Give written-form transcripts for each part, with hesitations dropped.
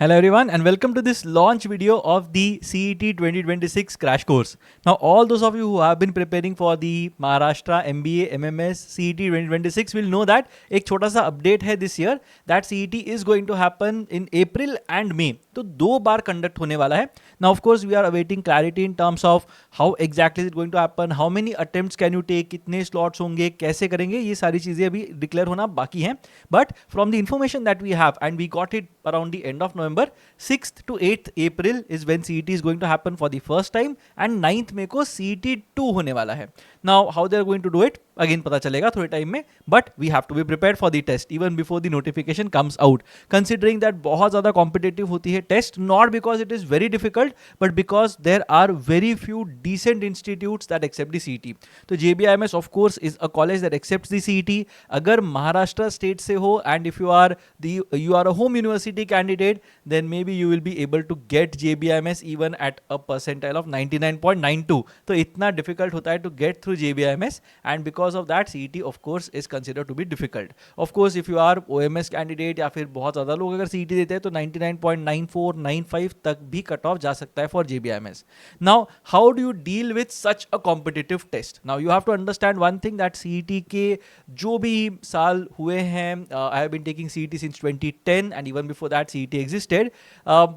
Hello everyone and welcome to this launch video of the CET 2026 crash course. Now all those of you who have been preparing for the Maharashtra MBA MMS CET 2026 will know that एक छोटा सा update है this year that CET is going to happen in April and May. तो 2 बार conduct होने वाला है. Now of course we are awaiting clarity in terms of how exactly is it going to happen, how many attempts can you take, कितने slots होंगे, कैसे करेंगे, ये सारी चीज़ें अभी declare होना बाकी हैं. But from the information that we have and we got it around the end of November, 6th to 8th April is when CET is going to happen for the first time and 9th May को CET 2 होने वाला है. Now how they are going to do it again पता चलेगा थोड़े time में, but we have to be prepared for the test even before the notification comes out, considering that बहुत ज़्यादा competitive होती है test, not because it is very difficult but because there are very few decent institutes that accept the CET. तो JBIMS of course is a college that accepts the CET. अगर Maharashtra state से हो and if you are a home university candidate, then maybe you will be able to get JBIMS even at a percentile of 99.92. तो इतना difficult होता है to get through JBIMS, and because of that CET of course is considered to be difficult. Of course if you are OMS candidate या फिर बहुत ज़्यादा लोग अगर CET देते हैं तो 99.94 95 तक भी कट ऑफ जा सकता है for JBIMS. Now how do you deal with such a competitive test? Now you have to understand one thing that CET के जो भी साल हुए हैं, I have been taking CET since 2010 and even before that CET existed.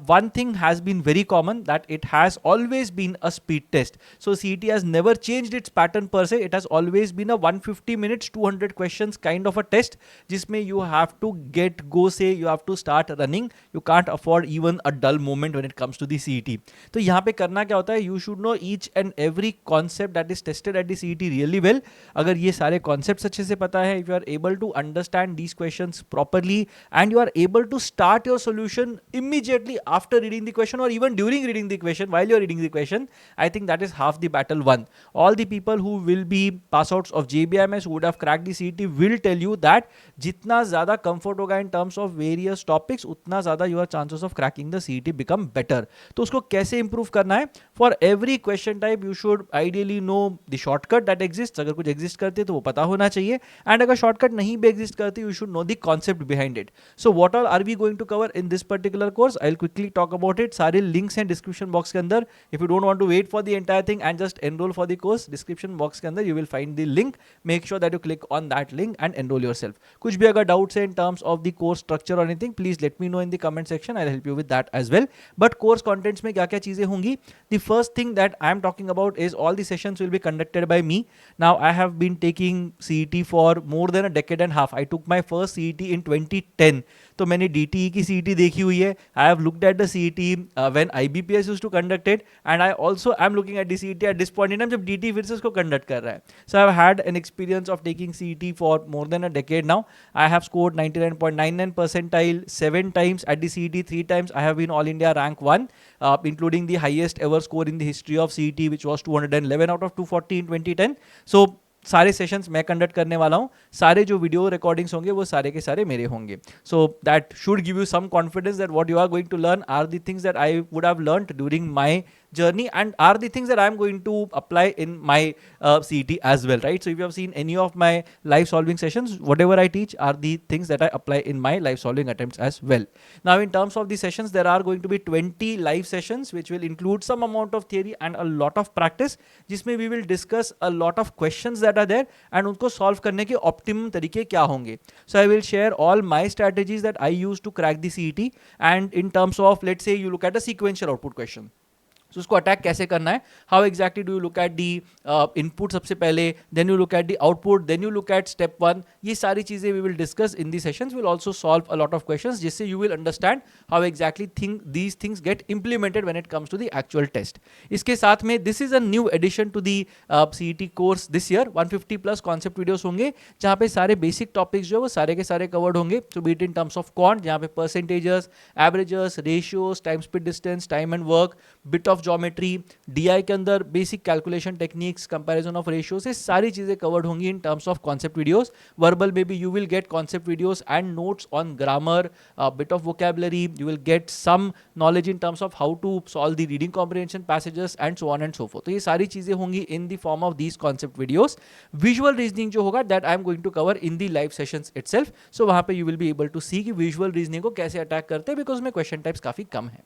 One thing has been very common, that it has always been a speed test. So CET has never changed its pattern per se. It has always been a 150 minutes 200 questions kind of a test जिसमें you have to you have to start running. You can't afford even a dull moment when it comes to the CET. तो यहाँ पे करना क्या होता है, you should know each and every concept that is tested at the CET really well. अगर ये सारे concepts अच्छे से पता है, if you are able to understand these questions properly and you are able to start your solution immediately after reading the question or even during reading the question, while you are reading the question, I think that is half the battle won. All the people who will be pass outs of JBIMS who would have cracked the CET will tell you that जितना ज़्यादा comfort होगा in terms of various topics, उतना ज़्यादा your chances of cracking the CET become better. तो उसको कैसे improve करना है? For every question type you should ideally know the shortcut that exists. अगर कुछ exist करते तो वो पता होना चाहिए, and अगर shortcut नहीं भी exist करती, you should know the concept behind it. So what all are we going to cover in this particular course? I'll quickly talk about it. सारे links हैं description box के अंदर. If you don't want to wait for the entire thing and just enroll for the course, description box के अंदर you will find the link. Make sure that you click on that link and enroll yourself. कुछ भी अगर doubts है in terms of the course structure or anything, please let me know in the comment section. I'll help you with that as well. But course contents में क्या क्या चीज़ें होंगी? The first thing that I am talking about is all the sessions will be conducted by me. Now I have been taking CET for more than a decade and a half. I took my first CET in 2010. तो मैंने DTE की CET देखी हुई है. I have looked at the CET when IBPS used to conduct it, and I also am looking at the CET at this point in time जब DTE फिर से उसको conduct कर रहा है. So I have had an experience of taking CET for more than a decade now. I have scored 99.99 percentile 7 times at the CET, 3 times I have been All India rank 1, including the highest ever score in the history of CET, which was 211 out of 240 in 2010. So सारे sessions मैं conduct करने वाला हूँ. सारे जो video recordings होंगे वो सारे के सारे मेरे होंगे. So that should give you some confidence that what you are going to learn are the things that I would have learned during my journey and are the things that I am going to apply in my CET as well, right? So if you have seen any of my live solving sessions, whatever I teach are the things that I apply in my live solving attempts as well. Now in terms of the sessions, there are going to be 20 live sessions which will include some amount of theory and a lot of practice, जिसमें we will discuss a lot of questions that are there and उनको solve करने के optimum तरीके क्या होंगे. So I will share all my strategies that I use to crack the CET, and in terms of, let's say you look at a sequential output question, तो उसको attack कैसे करना है, how exactly do you look at the input सबसे पहले, then you look at the output, then you look at step 1. ये सारी चीज़ें we will discuss in the sessions. Will also solve a lot of questions जिससे you will understand how exactly these things get implemented when it comes to the actual test. इसके साथ में this is a new addition to the CET course this year. 150 plus concept videos होंगे जहाँ पे सारे basic topics जो है वो सारे के सारे कवर्ड होंगे. So be it in terms of quant, जहाँ पे percentages, averages, ratios, time speed distance, time and work, bit rough geometry, DI के अंदर basic calculation techniques, comparison of ratios, ये सारी चीज़ें कवर्ड होंगी in terms of concept videos. Verbal maybe you will get concept videos and notes on grammar, a bit of vocabulary, you will get some knowledge in terms of how to solve the reading comprehension passages and so on and so forth. तो ये सारी चीज़ें होंगी in the form of these concept videos. Visual reasoning जो होगा that I am going to cover in the live sessions itself. So वहाँ पे you will be able to see कि visual reasoning को कैसे अटैक करते हैं, because उसमें question types काफ़ी कम है.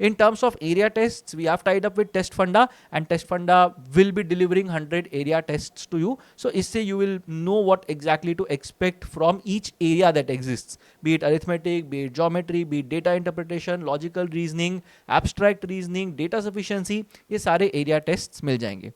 In terms of area tests, we have tied up with Test Funda, and Test Funda will be delivering 100 area tests to you. So इससे you will know what exactly to expect from each area that exists, be it arithmetic, be it geometry, be it data interpretation, logical reasoning, abstract reasoning, data sufficiency, ये सारे area tests मिल जाएंगे.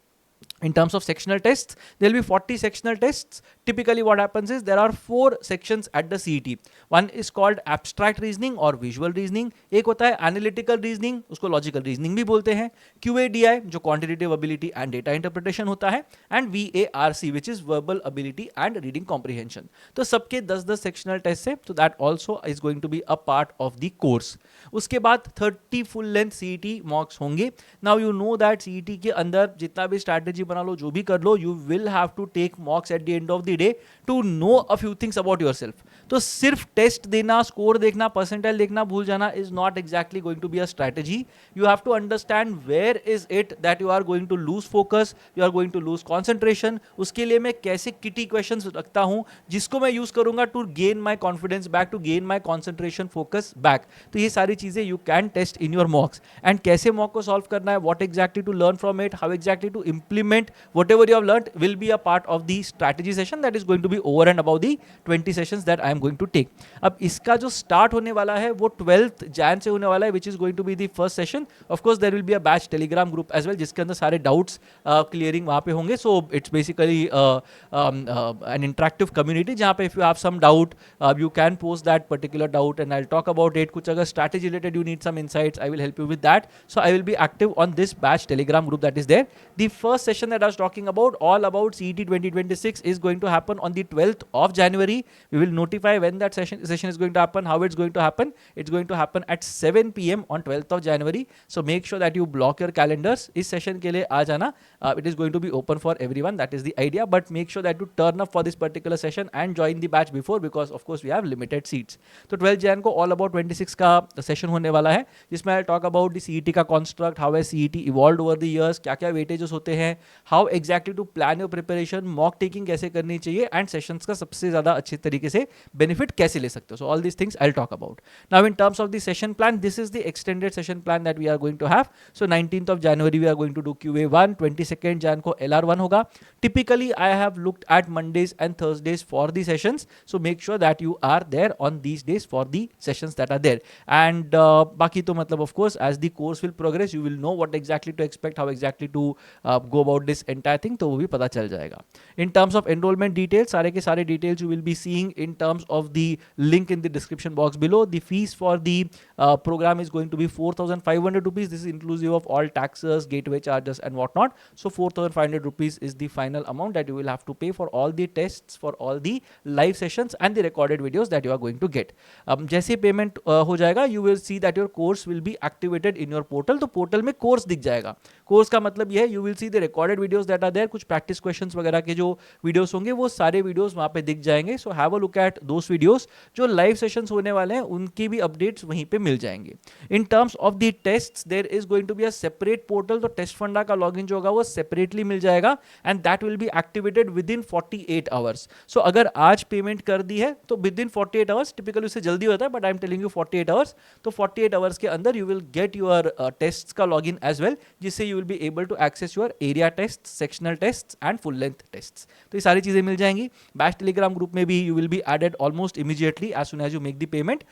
In terms of sectional tests, there will be 40 sectional tests. Typically what happens is there are 4 sections at the CET. One is called abstract reasoning or visual reasoning. एक होता है analytical reasoning, उसको logical reasoning भी बोलते हैं. QADI जो quantitative ability and data interpretation होता है, and VARC which is verbal ability and reading comprehension. तो सबके 10-10 sectional tests है, so that also is going to be a part of the course. उसके बाद 30 full length CET mocks होंगे. Now you know that CET के अंदर जितना भी strategy बना लो, जो भी कर लो, you will have to take mocks at the end of the day to know a few things about yourself. तो सिर्फ टेस्ट देना, स्कोर देखना, परसेंटाइल देखना भूल जाना is not exactly going to be a strategy. You have to understand where is it that you are going to lose focus, you are going to lose concentration. उसके लिए मैं कैसे kitty questions रखता हूँ जिसको मैं यूज करूंगा to gain my confidence back, to gain my concentration focus back. तो ये सारी चीजें you can test in your mocks. And कैसे मॉक को सॉल्व करना है, what exactly to learn from it, how exactly to implement whatever you have learned will be a part of the strategy session that is going to be over and above the 20 sessions that I am going to take. अब इसका जो start होने वाला है वो 12th Jan से होने वाला है, which is going to be the first session. Of course there will be a batch telegram group as well जिसके अंदर सारे doubts clearing वहाँ पे होंगे. So it's basically an interactive community जहाँ पे if you have some doubt you can post that particular doubt and I'll talk about it. कुछ अगर strategy related you need some insights, I will help you with that. So I will be active on this batch telegram group that is there. The first session that I was talking about, all about CET 2026, is going to happen on the 12th of January. We will notify when that session is going to happen, how it's going to happen. It's going to happen at 7 p.m. on 12th of January. So make sure that you block your calendars. इस session के लिए आ जाना. It is going to be open for everyone. That is the idea. But make sure that you turn up for this particular session and join the batch before, because of course we have limited seats. तो 12th Jan को all about 26 का session होने वाला है, जिसमें I'll talk about the CET का construct, how has CET evolved over the years, क्या क्या weightages होते हैं, how exactly to plan your preparation, mock taking कैसे करनी चाहिए, and sessions का सबसे ज़्यादा अच्छे तरीके से benefit कैसे ले सकते हो. So all these things I'll talk about. Now in terms of the session plan, this is the extended session plan that we are going to have. So 19th of January we are going to do QA1, 22nd Jan को LR1 होगा. Typically I have looked at Mondays and Thursdays for the sessions. So make sure that you are there on these days for the sessions that are there. And बाकी तो मतलब of course as the course will progress you will know what exactly to expect, how exactly to go about this entire thing, तो वो भी पता चल जाएगा. In terms of enrollment details, सारे के सारे details you will be seeing in terms of the link in the description box below. The fees for the program is going to be 4,500 rupees. This is inclusive of all taxes, gateway charges and whatnot. So 4,500 rupees is the final amount that you will have to pay for all the tests, for all the live sessions and the recorded videos that you are going to get. जैसे payment हो जाएगा, you will see that your course will be activated in your portal. तो portal में course दिख जाएगा. Course का मतलब ये है you will see the recorded videos that are there. कुछ practice questions वगैरह के जो videos होंगे वो सारे videos वहाँ पे दिख जाएंगे. So have a look at those videos. जो live sessions होने वाले हैं उनकी भी updates वहीं पे मिल जाएंगे. In terms of the tests, there is going to be a separate portal. तो Test Funda का login जो होगा वो separately मिल जाएगा and that will be activated within 48 hours. So अगर आज payment कर दी है तो within 48 hours, typically उससे जल्दी होता है but I am telling you 48 hours. तो 48 hours के अंदर you will get your tests का login as well, जिससे you will be able to access your area tests, sectional tests and full length tests. तो ये सारी चीजें मिल जाएंगी. Batch Telegram group में भी you will be added almost immediately as soon as you make the payment.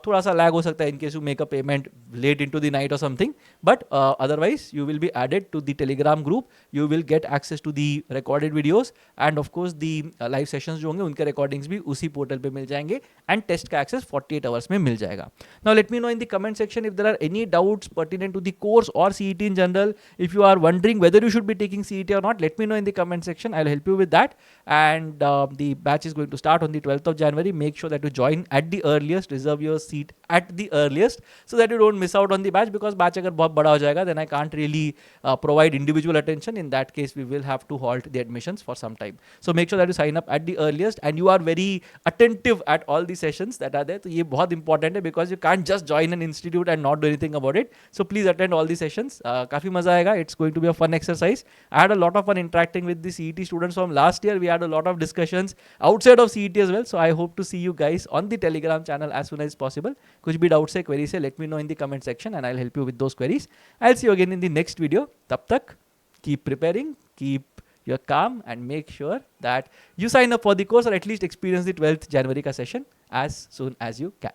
थोड़ा सा lag हो सकता है in case you make a payment late into the night or something, but otherwise you will be added to the Telegram group. You will get access to the recorded videos and of course the live sessions जो होंगे उनके recordings भी उसी portal पे मिल जाएंगे and test का access 48 hours में मिल जाएगा. Now let me know in the comment section if there are any doubts pertinent to the course or CET in general. If you are wondering whether you should be taking CET or not, let me know in the comment section. I'll help you with that. and the batch is going to start on the 12th of January. Make sure that you join at the earliest, reserve your seat at the earliest, so that you don't miss out on the batch, because batch agar bahut bada ho jayega, then I can't really provide individual attention. In that case, we will have to halt the admissions for some time. So make sure that you sign up at the earliest and you are very attentive at all the sessions that are there. So ये बहुत important है, because you can't just join an institute and not do anything about it. So please attend all the sessions. काफी मजा आएगा. It's going to be a fun exercise. I had a lot of fun interacting with the CET students from last year. We had a lot of discussions outside of CET as well. So I hope to see you guys on the Telegram channel as soon as possible. कुछ भी doubt से query से let me know in the comment section and I'll help you with those queries. I'll see you again in the next video. तब तक keep preparing, keep your calm, and make sure that you sign up for the course or at least experience the 12th January ka session as soon as you can.